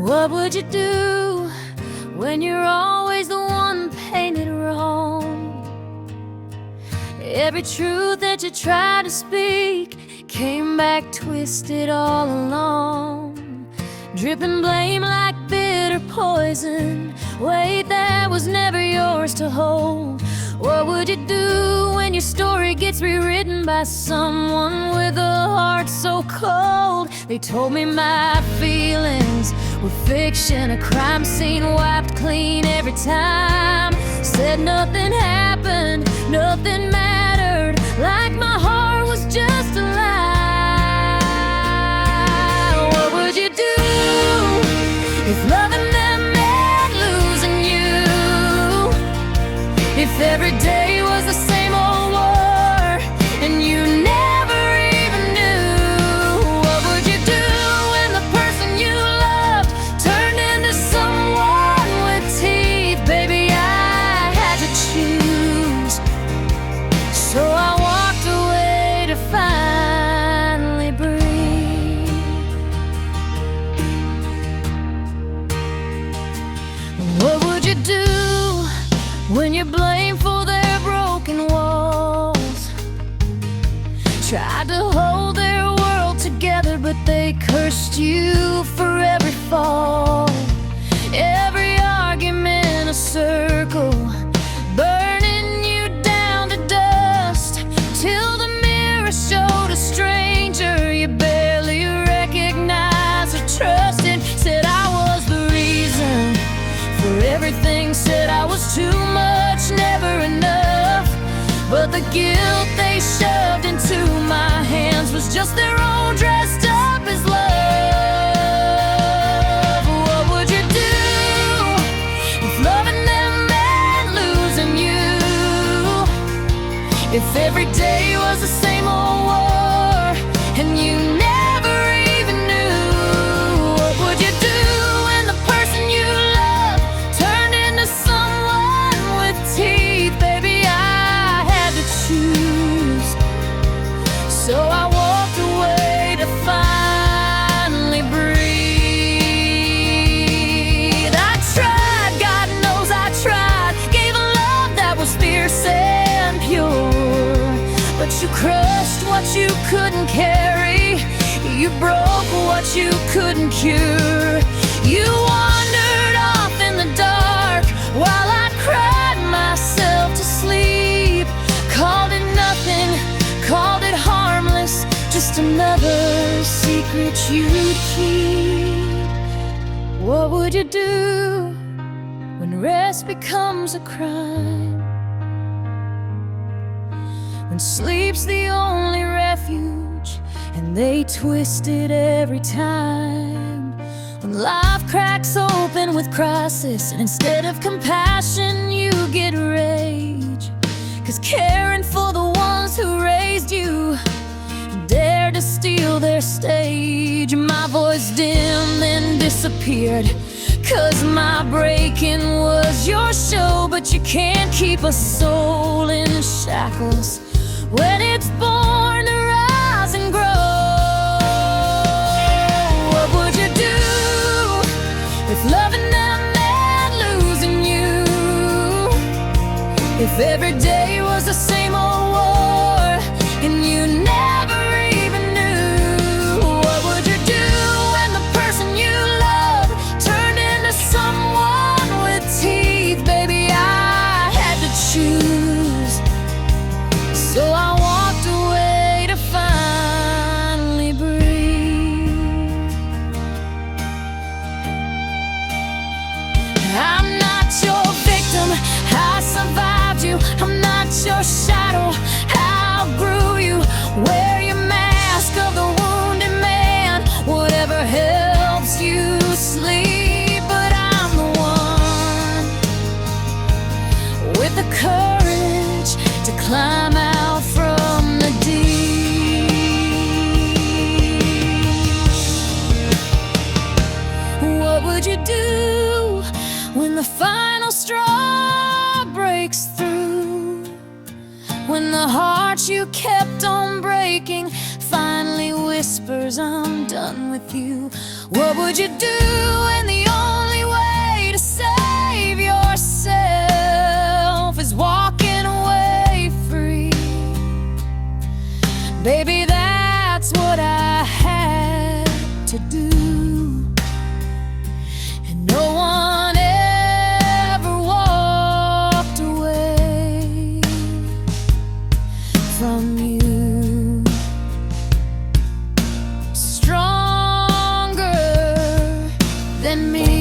What would you do when you're always the one painted wrong? Every truth that you tried to speak came back twisted all along, dripping blame like bitter poison, weight that was never yours to hold. What would you do when your story gets rewritten by someone with a heart so cold? They told me my feelings were fiction, a crime scene wiped clean every time. Said nothing happened, nothing mattered, like my heart was just a lie. What would you do if loving them meant losing you? If every day was the same old war and you never even knew? What would you do when the person you loved turned into someone with teeth? Baby, I had to choose, so I walked away to finally breathe. What would you do when you're blamed for their broken walls? Tried to hold their world together, but they cursed you for every fall. Every argument a circle, burning you down to dust, till the mirror showed a stranger you barely recognized or trusted. Said I was the reason for everything, said I was too much, never enough. But the guilt they shoved into my hands was just their own dressed up as love. What would you do if loving them meant losing you? If every day was the same old war and you never even knew? What would you do when the person you love turned into someone with teeth? Baby, I had to choose, so I walked away to finally breathe. I tried, God knows I tried, gave a love that was fierce and pure, but you crushed what you couldn't carry, you broke what you couldn't cure. You wandered off in the dark while I cried myself to sleep. Called it nothing, called it harmless, just another secret you'd keep. What would you do when rest becomes a crime? When sleep's the only refuge and they twist it every time? When life cracks open with crisis and instead of compassion you get rage? 'Cause caring for the ones who raised you dared to steal their stage. My voice dimmed then disappeared, 'cause my breaking was your show. But you can't keep a soul in shackles when it's born to rise and grow. What would you do if loving them meant losing you? If every day was the same old war and you never even knew? What would you do when the person you love turned into someone with teeth? Baby, I had to choose, so I walked away to finally breathe. I'm not your victim, I survived you. I'm not your shadow, I outgrew you. Wear your mask of the wounded man, whatever helps you sleep. But I'm the one with the courage to climb out from the deep. What would you do when the final straw breaks through? When the heart you kept on breaking finally whispers, I'm done with you. What would you do when the in me.